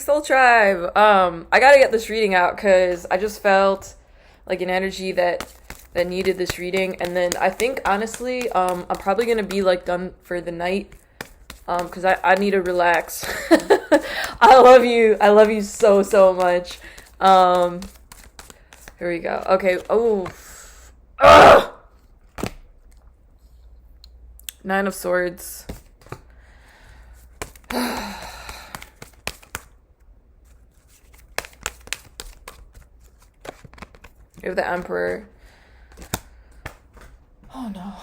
Soul Tribe. I gotta get this reading out because I just felt like an energy that needed this reading, and then I think honestly, I'm probably gonna be like done for the night, because I need to relax. I love you so much. Here we go. Okay. Oh, ugh! Nine of Swords. You have the Emperor. Oh no.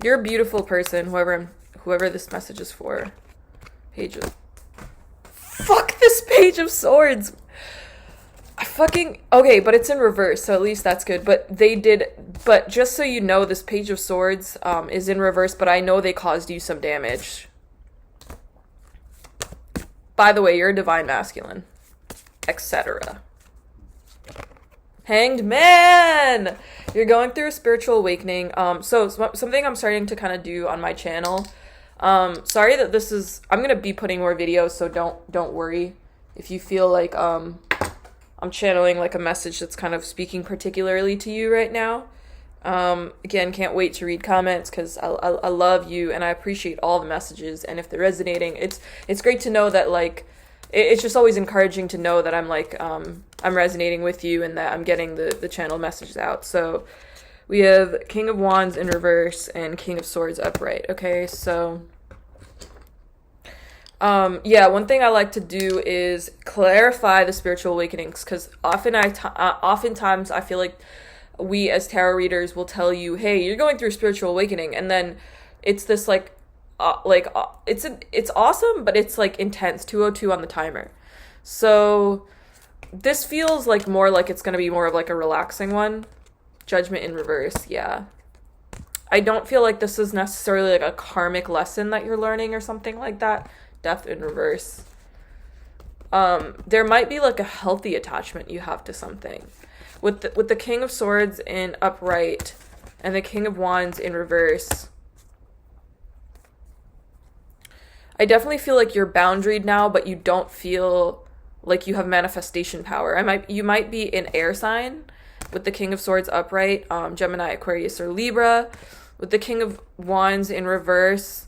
You're a beautiful person, whoever this message is for. Page of... Fuck this Page of Swords! Okay, but it's in reverse, so at least that's good. But just so you know, this Page of Swords is in reverse, but I know they caused you some damage. By the way, you're a divine masculine, etc. Hanged Man! You're going through a spiritual awakening. So something I'm starting to kind of do on my channel. Sorry that I'm gonna be putting more videos, so don't worry if you feel like I'm channeling like a message that's kind of speaking particularly to you right now. Again, can't wait to read comments because I love you and I appreciate all the messages, and if they're resonating, it's great to know that, like, it's just always encouraging to know that I'm like I'm resonating with you and that I'm getting the channel messages out. So we have King of Wands in reverse and King of Swords upright. Okay, so yeah, one thing I like to do is clarify the spiritual awakenings, because oftentimes I feel like we as tarot readers will tell you, hey, you're going through a spiritual awakening, and then it's this it's awesome, but it's like intense. 202 on the timer. So this feels like more like it's going to be more of like a relaxing one. Judgment in reverse. Yeah, I don't feel like this is necessarily like a karmic lesson that you're learning or something like that. Death in reverse. There might be like a healthy attachment you have to something. With the King of Swords in upright and the King of Wands in reverse, I definitely feel like you're boundaried now, but you don't feel like you have manifestation power. You might be an air sign with the King of Swords upright, Gemini, Aquarius, or Libra. With the King of Wands in reverse,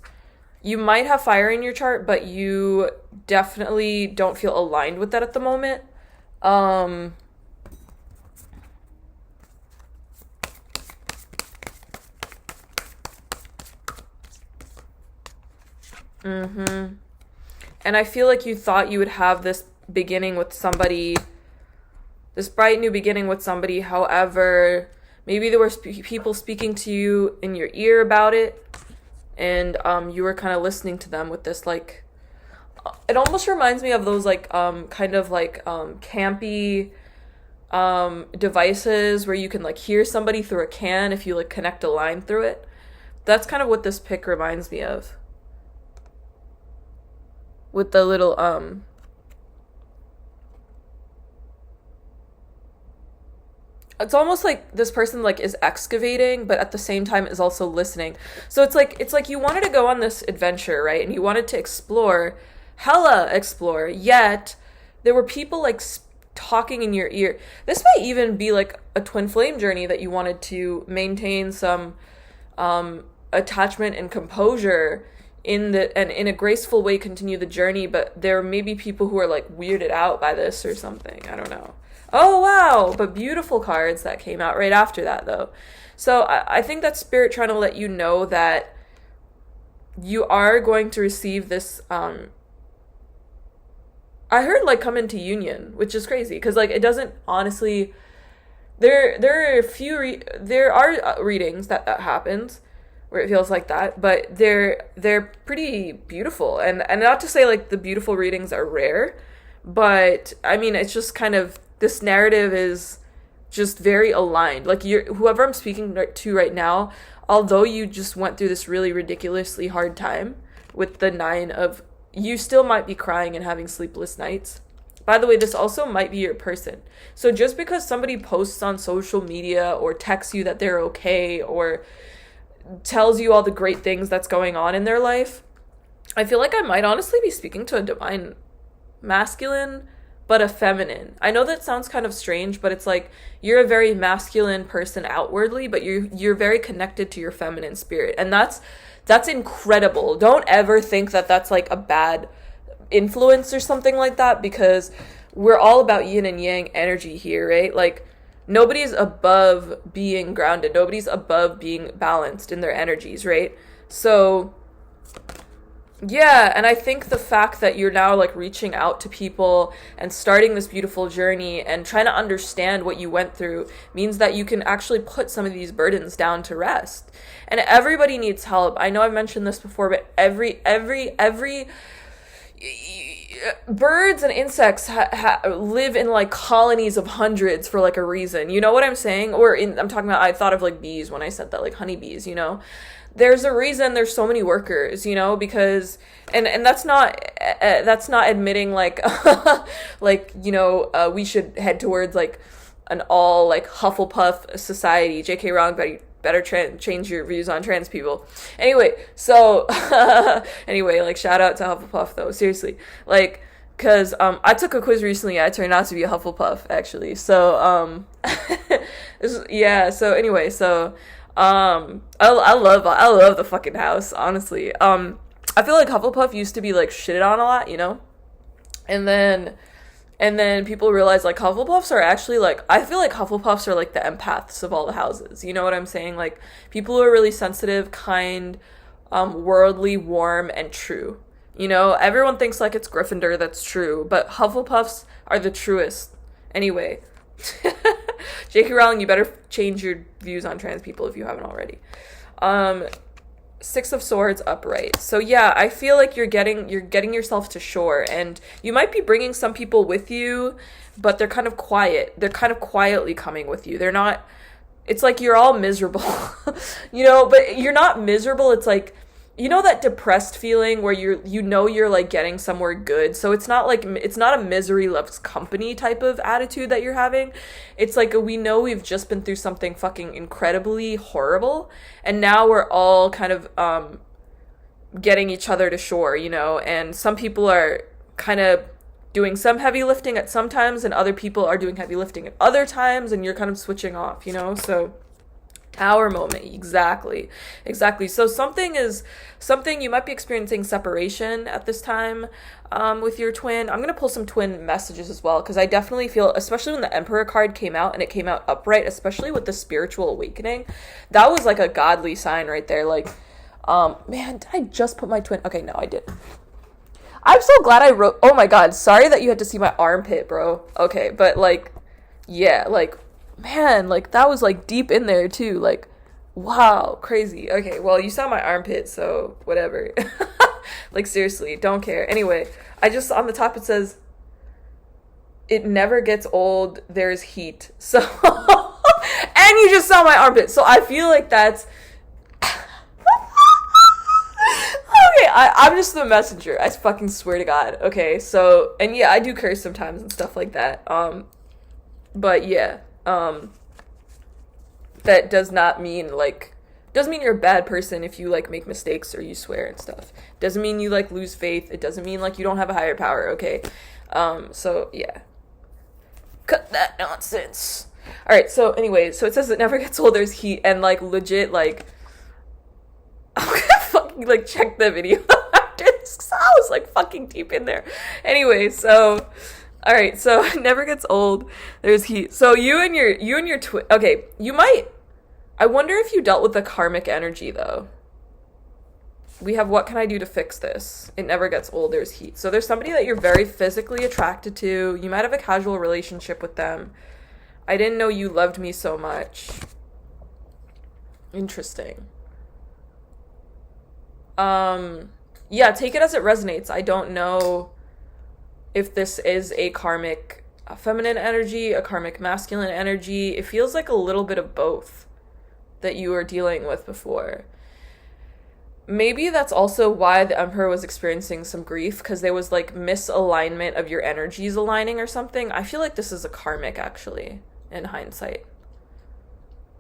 you might have fire in your chart, but you definitely don't feel aligned with that at the moment. And I feel like you thought you would have this beginning with somebody, this bright new beginning with somebody. However, maybe there were people speaking to you in your ear about it, and you were kind of listening to them with this, like, it almost reminds me of those like kind of like campy devices where you can like hear somebody through a can if you like connect a line through it. That's kind of what this pic reminds me of. With the little it's almost like this person like is excavating, but at the same time is also listening. So it's like you wanted to go on this adventure, right? And you wanted to explore, yet there were people like talking in your ear. This might even be like a twin flame journey that you wanted to maintain some attachment and composure in a graceful way, continue the journey, but there may be people who are like weirded out by this or something. I don't know. Oh wow, but beautiful cards that came out right after that though. So I think that's spirit trying to let you know that you are going to receive this I heard like come into union, which is crazy because like it doesn't honestly, there are readings that happens where it feels like that, but they're pretty beautiful, and not to say like the beautiful readings are rare, but I mean it's just kind of, this narrative is just very aligned. Like whoever I'm speaking to right now, although you just went through this really ridiculously hard time with the 9 of, you still might be crying and having sleepless nights. By the way, this also might be your person. So just because somebody posts on social media or texts you that they're okay, or tells you all the great things that's going on in their life. I feel like I might honestly be speaking to a divine masculine, but a feminine. I know that sounds kind of strange, but it's like you're a very masculine person outwardly, but you're very connected to your feminine spirit. And that's incredible. Don't ever think that that's like a bad influence or something like that, because we're all about yin and yang energy here, right? Like nobody's above being grounded. Nobody's above being balanced in their energies, right? So yeah, and I think the fact that you're now like reaching out to people and starting this beautiful journey and trying to understand what you went through means that you can actually put some of these burdens down to rest. And everybody needs help. I know I've mentioned this before, but every birds and insects live in like colonies of hundreds for like a reason. You know what I'm saying? I'm talking about, I thought of like bees when I said that, like honeybees, you know? There's a reason there's so many workers, you know, because and that's not admitting like like, you know, we should head towards like an all like Hufflepuff society. JK Rowling, better change your views on trans people. Anyway, so anyway, like shout out to Hufflepuff though, seriously. Like cuz I took a quiz recently. I turned out to be a Hufflepuff actually. So yeah, so anyway, so I love the fucking house, honestly. I feel like Hufflepuff used to be like shitted on a lot, you know? And then people realize like Hufflepuffs are actually like, I feel like Hufflepuffs are like the empaths of all the houses. You know what I'm saying? Like people who are really sensitive, kind, worldly, warm, and true. You know, everyone thinks like it's Gryffindor that's true, but Hufflepuffs are the truest. Anyway. J.K. Rowling, you better change your views on trans people if you haven't already. Six of Swords upright. So yeah, I feel like you're getting yourself to shore, and you might be bringing some people with you, but they're kind of quiet. They're kind of quietly coming with you. They're not. It's like you're all miserable, you know. But you're not miserable. It's like, you know, that depressed feeling where you're like getting somewhere good. So it's not a misery loves company type of attitude that you're having. It's like we know we've just been through something fucking incredibly horrible, and now we're all kind of getting each other to shore, you know. And some people are kind of doing some heavy lifting at some times, and other people are doing heavy lifting at other times, and you're kind of switching off, you know. So Tower moment, exactly. So something you might be experiencing separation at this time with your twin. I'm gonna pull some twin messages as well, because I definitely feel, especially when the Emperor card came out and it came out upright, especially with the spiritual awakening, that was like a godly sign right there. Like, man, did I just put my twin? Okay, no, I didn't. I'm so glad I wrote. Oh my god, sorry that you had to see my armpit, bro. Okay, but like, yeah, like, man, like that was like deep in there too. Like, wow, crazy. Okay, well, you saw my armpit, so whatever. Like, seriously, don't care. Anyway, I just, on the top it says, it never gets old, there's heat. So, and you just saw my armpit. So I feel like that's, okay, I'm just the messenger. I fucking swear to God. Okay, so, and yeah, I do curse sometimes and stuff like that. But yeah. That doesn't mean you're a bad person if you like make mistakes or you swear and stuff. Doesn't mean you like lose faith. It doesn't mean like you don't have a higher power, okay? So yeah. Cut that nonsense. Alright, so anyway, so it says it never gets old, there's heat, and like legit like I'm gonna fucking like check the video after this, because I was like fucking deep in there. Anyway, so alright, so it never gets old, there's heat. So you and your twin, okay, you might, I wonder if you dealt with the karmic energy though. We have, what can I do to fix this? It never gets old, there's heat. So there's somebody that you're very physically attracted to. You might have a casual relationship with them. I didn't know you loved me so much. Interesting. Yeah, take it as it resonates. I don't know if this is a karmic feminine energy, a karmic masculine energy. It feels like a little bit of both that you were dealing with before. Maybe that's also why the Emperor was experiencing some grief, because there was like misalignment of your energies aligning or something. I feel like this is a karmic, actually, in hindsight.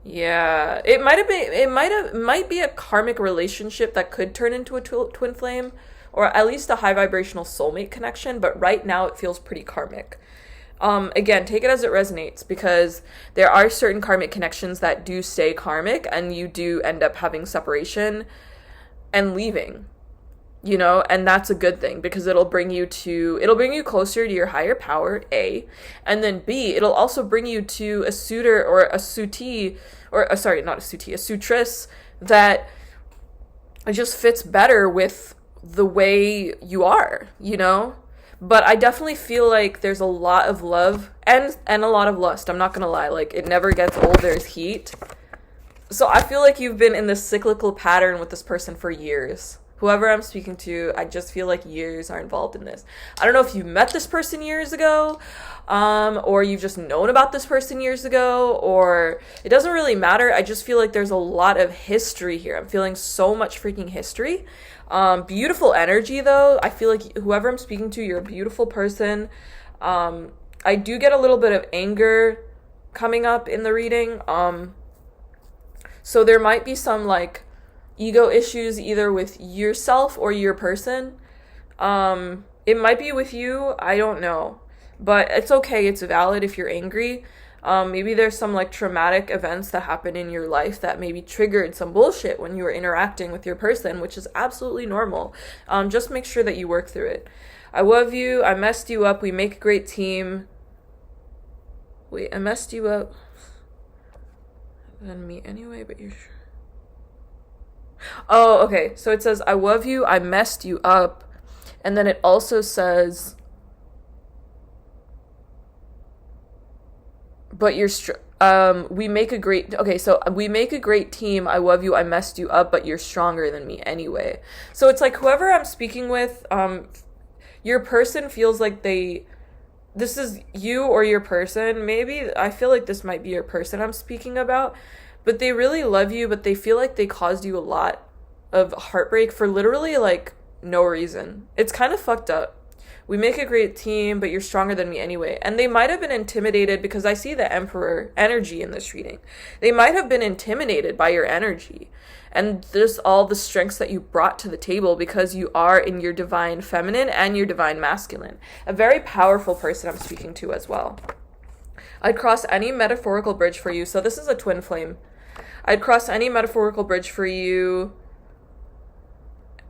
Yeah, it might have been. Might be a karmic relationship that could turn into a twin flame, or at least a high vibrational soulmate connection. But right now, it feels pretty karmic. Again, take it as it resonates because there are certain karmic connections that do stay karmic, and you do end up having separation and leaving. And that's a good thing because it'll bring you closer to your higher power, A, and then B, it'll also bring you to a suitor or a suitee, or sorry, not a suitee, a suitress that just fits better with the way you are. But I definitely feel like there's a lot of love and a lot of lust. I'm not gonna lie, like it never gets old. There's heat. So I feel like you've been in this cyclical pattern with this person for years. Whoever I'm speaking to, I just feel like years are involved in this. I don't know if you met this person years ago, or you've just known about this person years ago, or it doesn't really matter. I just feel like there's a lot of history here. I'm feeling so much freaking history. Beautiful energy, though. I feel like whoever I'm speaking to, you're a beautiful person. I do get a little bit of anger coming up in the reading. So there might be some like ego issues either with yourself or your person. It might be with you, I don't know. But it's okay, it's valid if you're angry. Maybe there's some like traumatic events that happened in your life that maybe triggered some bullshit when you were interacting with your person, which is absolutely normal. Just make sure that you work through it. I love you, I messed you up, we make a great team. Wait, I messed you up. Than me anyway, but you're sure. Oh, okay. So it says, I love you, I messed you up. And then it also says, but we make a great, okay, so we make a great team. I love you, I messed you up, but you're stronger than me anyway. So it's like whoever I'm speaking with, your person feels like this is you or your person. Maybe I feel like this might be your person I'm speaking about, but they really love you, but they feel like they caused you a lot of heartbreak for literally like no reason. It's kind of fucked up. We make a great team, but you're stronger than me anyway. And they might have been intimidated because I see the Emperor energy in this reading. They might have been intimidated by your energy and just all the strengths that you brought to the table because you are in your divine feminine and your divine masculine. A very powerful person I'm speaking to as well. I'd cross any metaphorical bridge for you. So this is a twin flame. I'd cross any metaphorical bridge for you.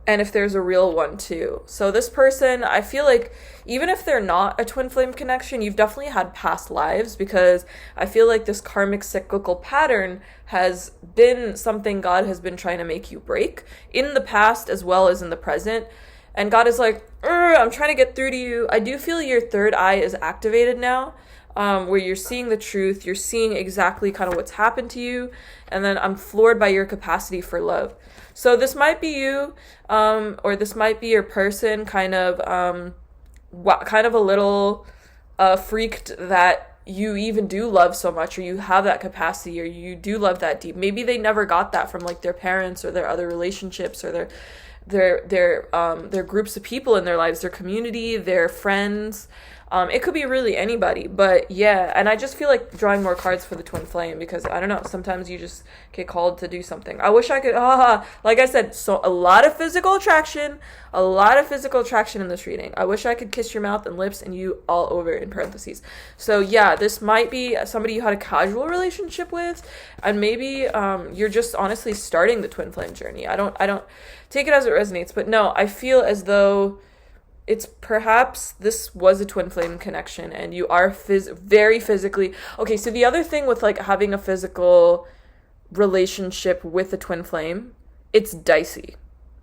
And if there's a real one too. So this person, I feel like even if they're not a twin flame connection, you've definitely had past lives because I feel like this karmic cyclical pattern has been something God has been trying to make you break in the past as well as in the present. And God is like, I'm trying to get through to you. I do feel your third eye is activated now. Where you're seeing the truth, you're seeing exactly kind of what's happened to you, and then I'm floored by your capacity for love. So this might be you, or this might be your person, kind of a little freaked that you even do love so much, or you have that capacity, or you do love that deep. Maybe they never got that from like their parents or their other relationships or their groups of people in their lives, their community, their friends. It could be really anybody, but yeah, and I just feel like drawing more cards for the twin flame because I don't know, sometimes you just get called to do something. I wish I could, like I said, so a lot of physical attraction in this reading. I wish I could kiss your mouth and lips and you all over in parentheses. So yeah, this might be somebody you had a casual relationship with, and maybe you're just honestly starting the twin flame journey. I don't take it as it resonates, but no, I feel as though it's perhaps this was a twin flame connection and you are very physically okay. So the other thing with like having a physical relationship with a twin flame, it's dicey.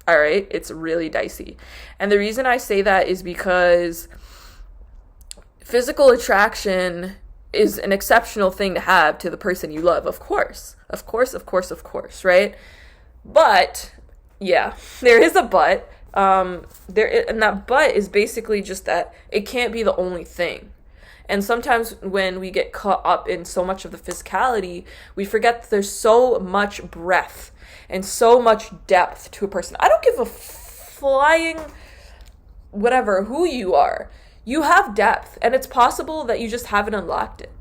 All right, it's really dicey. And the reason I say that is because physical attraction is an exceptional thing to have to the person you love, of course, right? But yeah, there is a but. And that but is basically just that it can't be the only thing. And sometimes when we get caught up in so much of the physicality, we forget that there's so much breadth and so much depth to a person. I don't give a flying whatever who you are. You have depth, and it's possible that you just haven't unlocked it,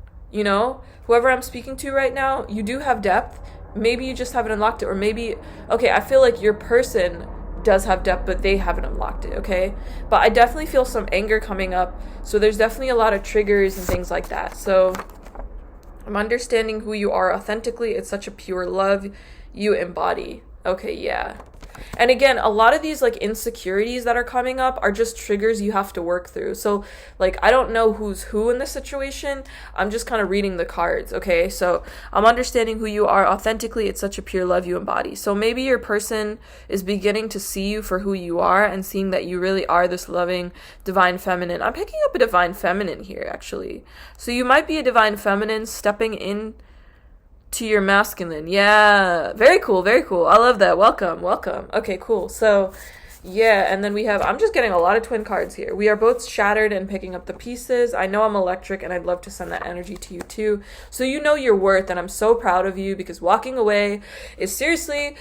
whoever I'm speaking to right now, you do have depth. Maybe you just haven't unlocked it, or maybe, okay, I feel like your person does have depth, but they haven't unlocked it, okay? But I definitely feel some anger coming up, so there's definitely a lot of triggers and things like that. So I'm understanding who you are authentically. It's such a pure love you embody. Okay, yeah. And again, a lot of these like insecurities that are coming up are just triggers you have to work through. So like, I don't know who's who in this situation. I'm just kind of reading the cards. Okay. So I'm understanding who you are authentically. It's such a pure love you embody. So maybe your person is beginning to see you for who you are and seeing that you really are this loving divine feminine. I'm picking up a divine feminine here, actually. So you might be a divine feminine stepping in to your masculine. Yeah, very cool, very cool. I love that. Welcome. Okay, cool. So yeah, and then we have, I'm just getting a lot of twin cards here. We are both shattered and picking up the pieces. I know I'm electric, and I'd love to send that energy to you too, so you know your worth. And I'm so proud of you, because walking away is seriously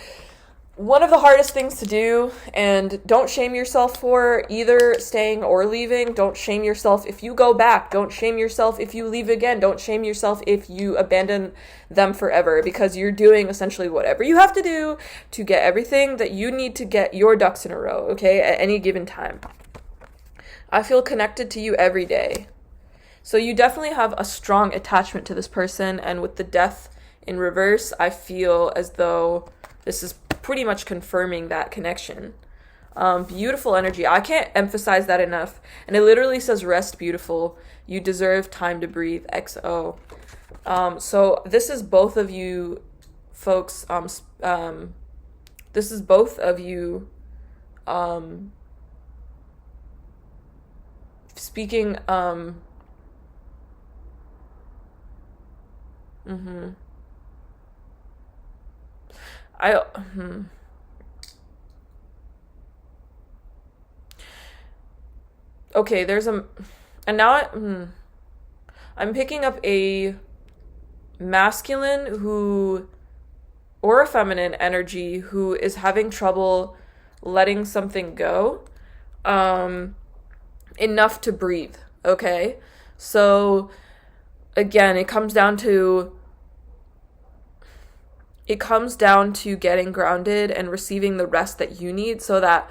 one of the hardest things to do, and don't shame yourself for either staying or leaving. Don't shame yourself if you go back. Don't shame yourself if you leave again. Don't shame yourself if you abandon them forever, because you're doing essentially whatever you have to do to get everything that you need to get your ducks in a row, okay, at any given time. I feel connected to you every day. So you definitely have a strong attachment to this person, and with the death in reverse, I feel as though this is pretty much confirming that connection. Beautiful energy. I can't emphasize that enough. And it literally says, rest beautiful. You deserve time to breathe. XO. So this is both of you folks. This is both of you speaking. Okay, there's a, and now I'm picking up a masculine who, or a feminine energy who is having trouble letting something go, enough to breathe. Okay, so again, it comes down to getting grounded and receiving the rest that you need, so that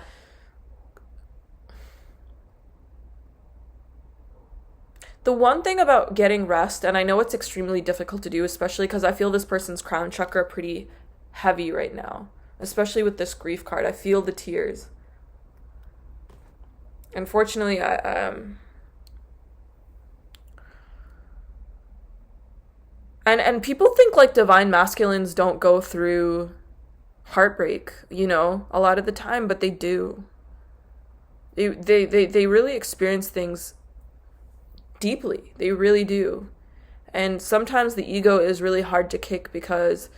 the one thing about getting rest, and I know it's extremely difficult to do, especially because I feel this person's crown chakra pretty heavy right now, especially with this grief card. I feel the tears. Unfortunately, And people think like divine masculines don't go through heartbreak, you know, a lot of the time, but they do. They really experience things deeply. They really do. And sometimes the ego is really hard to kick, because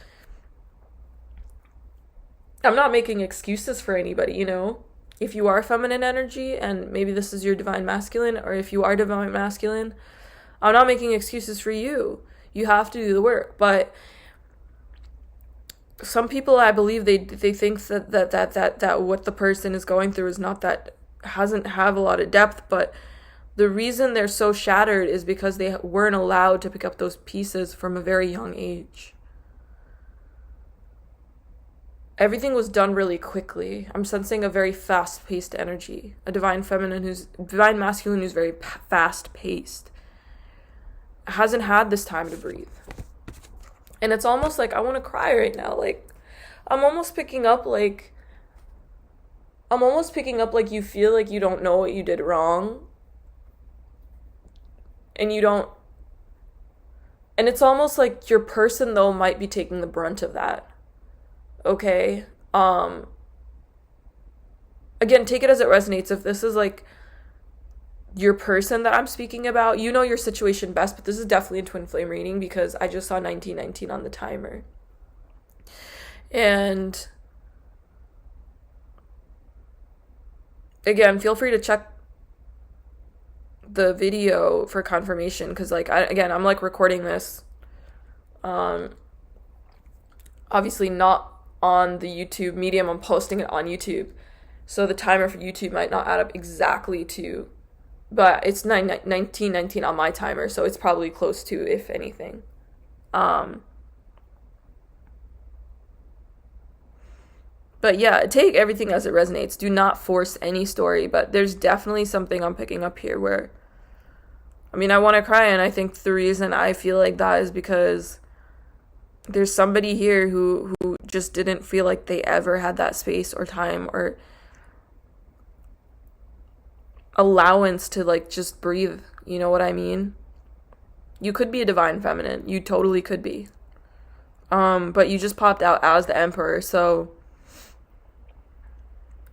I'm not making excuses for anybody, you know. If you are feminine energy and maybe this is your divine masculine, or if you are divine masculine, I'm not making excuses for you. You have to do the work. But some people, I believe, they think that what the person is going through is not that, hasn't have a lot of depth, but the reason they're so shattered is because they weren't allowed to pick up those pieces from a very young age. Everything was done really quickly. I'm sensing a very fast-paced energy. A divine masculine who's very fast-paced. Hasn't had this time to breathe. And it's almost like I want to cry right now. Like, I'm almost picking up like you feel like you don't know what you did wrong. And you don't, and it's almost like your person though might be taking the brunt of that. Okay? Again, take it as it resonates. If this is like your person that I'm speaking about, you know your situation best, but this is definitely a twin flame reading, because I just saw 1919 on the timer. And again, feel free to check the video for confirmation, because like I'm like recording this obviously not on the YouTube medium. I'm posting it on YouTube, so the timer for YouTube might not add up exactly to, but it's 1919 on my timer, so it's probably close to, if anything. But yeah, take everything as it resonates. Do not force any story, but there's definitely something I'm picking up here where, I mean, I want to cry, and I think the reason I feel like that is because there's somebody here who just didn't feel like they ever had that space or time or allowance to like just breathe. You know what I mean? You could be a divine feminine. You totally could be. But you just popped out as the emperor, so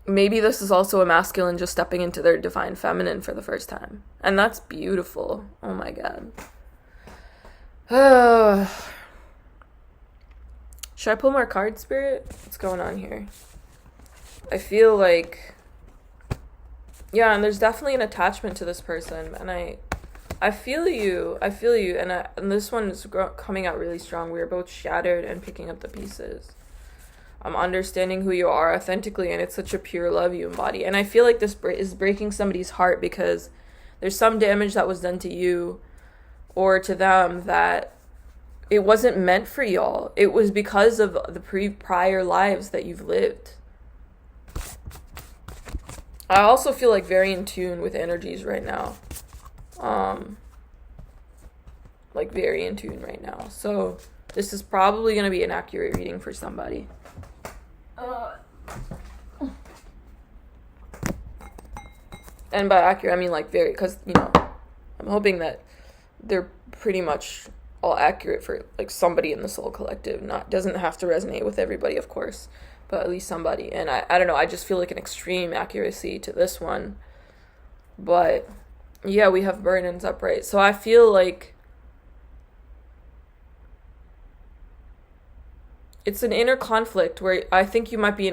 maybe this is also a masculine just stepping into their divine feminine for the first time. And that's beautiful. Oh my god. Should I pull more cards, Spirit? What's going on here? I feel like, yeah, and there's definitely an attachment to this person, and I feel you, and this one is coming out really strong. We are both shattered and picking up the pieces. I'm understanding who you are authentically, and it's such a pure love you embody. And I feel like this is breaking somebody's heart because there's some damage that was done to you or to them that it wasn't meant for y'all. It was because of the prior lives that you've lived. I also feel like very in tune with energies right now. Like very in tune right now. So this is probably going to be an accurate reading for somebody. And by accurate, I mean like very, because, you know, I'm hoping that they're pretty much all accurate for like somebody in the soul collective. Doesn't have to resonate with everybody, of course, but at least somebody. And I don't know, I just feel like an extreme accuracy to this one. But yeah, we have burdens upright. So I feel like it's an inner conflict where I think you might be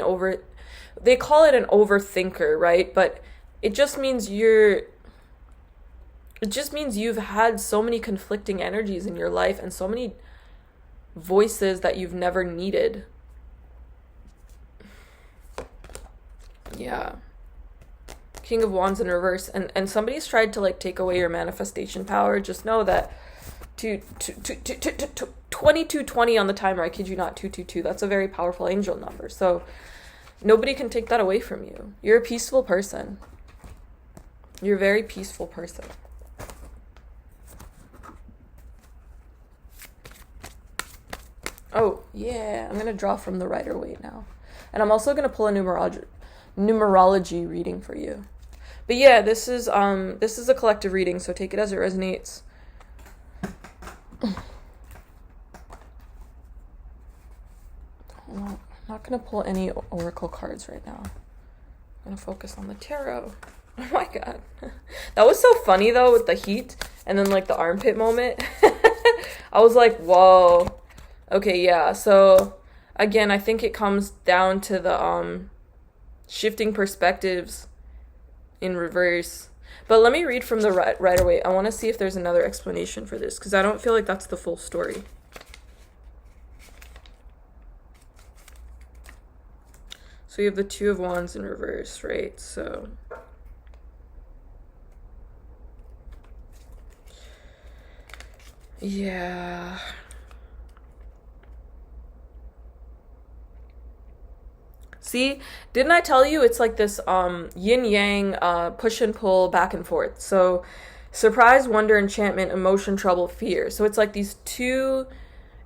they call it an overthinker, right? But it just means you've had so many conflicting energies in your life and so many voices that you've never needed. Yeah. King of Wands in reverse. And somebody's tried to like take away your manifestation power. Just know that 2220 on the timer, I kid you not, 222. That's a very powerful angel number. So nobody can take that away from you. You're a peaceful person. You're a very peaceful person. Oh, yeah. I'm going to draw from the Rider-Waite now. And I'm also going to pull a numerology reading for you. But yeah, this is a collective reading, so take it as it resonates. I'm not going to pull any oracle cards right now. I'm going to focus on the tarot. Oh my god. That was so funny though with the heat and then like the armpit moment. I was like, whoa. Okay, yeah. So again, I think it comes down to the shifting perspectives in reverse. But let me read from the Rider-Waite. I want to see if there's another explanation for this because I don't feel like that's the full story. So you have the Two of Wands in reverse, right? So yeah. See, didn't I tell you it's like this yin-yang push and pull back and forth. So surprise, wonder, enchantment, emotion, trouble, fear. So it's like these two,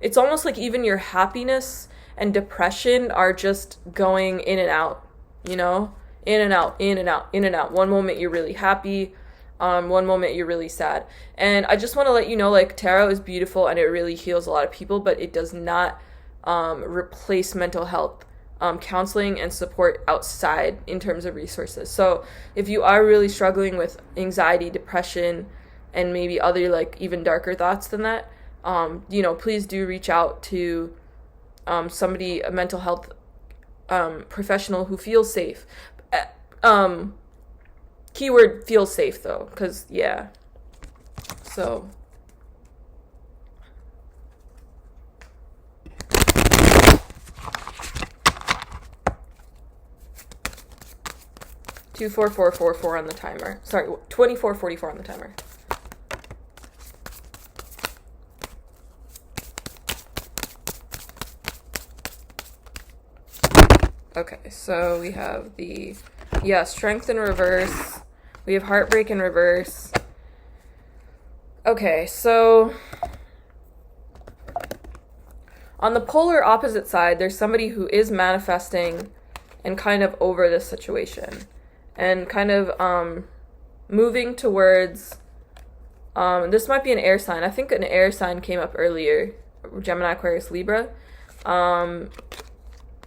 it's almost like even your happiness and depression are just going in and out, you know? In and out, in and out, in and out. One moment you're really happy, one moment you're really sad. And I just want to let you know, like, tarot is beautiful and it really heals a lot of people, but it does not replace mental health. Counseling and support outside in terms of resources. So if you are really struggling with anxiety, depression, and maybe other like even darker thoughts than that, you know, please do reach out to somebody, a mental health professional who feels safe. Keyword feels safe though, because yeah. So 24444 on the timer. Sorry, 2444 on the timer. Okay, so we have yeah, strength in reverse. We have heartbreak in reverse. Okay, so on the polar opposite side, there's somebody who is manifesting and kind of over this situation and kind of moving towards, this might be an air sign. I think an air sign came up earlier, Gemini, Aquarius, Libra.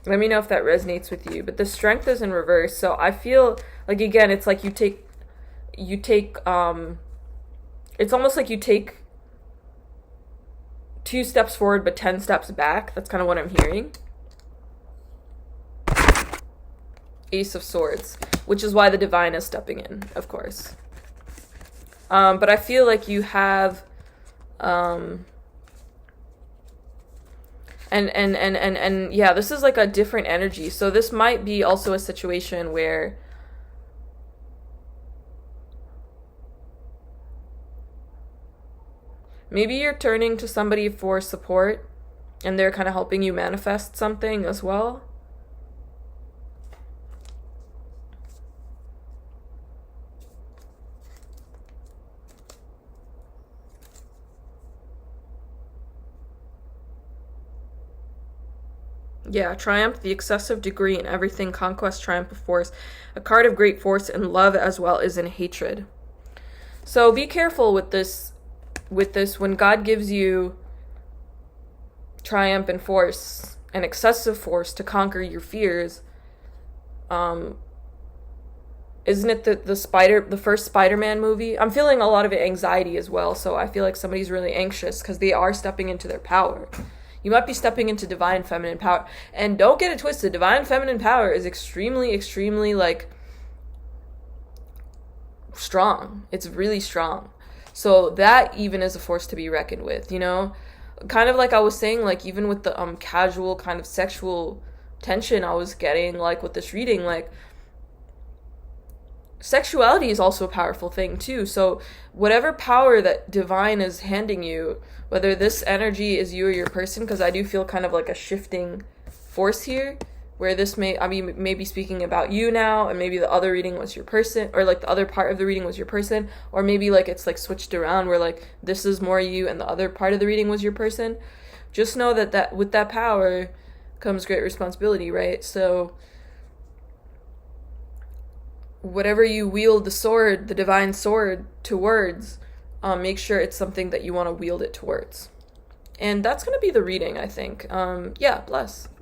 Let me know if that resonates with you. But the strength is in reverse. So I feel like, again, it's like you take, it's almost like you take 2 steps forward but 10 steps back. That's kind of what I'm hearing. Ace of Swords, which is why the divine is stepping in, of course. But I feel like you have, and yeah, this is like a different energy. So this might be also a situation where maybe you're turning to somebody for support and they're kind of helping you manifest something as well. Yeah, triumph, the excessive degree in everything, conquest, triumph of force. A card of great force and love as well as in hatred. So be careful with this when God gives you triumph and force and excessive force to conquer your fears. Isn't it the first Spider-Man movie? I'm feeling a lot of anxiety as well, so I feel like somebody's really anxious because they are stepping into their power. You might be stepping into divine feminine power. And don't get it twisted. Divine feminine power is extremely, extremely, like, strong. It's really strong. So that even is a force to be reckoned with, you know? Kind of like I was saying, like, even with the casual kind of sexual tension I was getting, like, with this reading, like, sexuality is also a powerful thing, too. So whatever power that divine is handing you, whether this energy is you or your person, because I do feel kind of like a shifting force here, where this maybe speaking about you now, and maybe the other reading was your person, or like the other part of the reading was your person, or maybe like it's like switched around where like this is more you and the other part of the reading was your person. Just know that with that power comes great responsibility, right? So whatever you wield the divine sword towards, make sure it's something that you want to wield it towards. And that's going to be the reading, I think. Yeah, bless.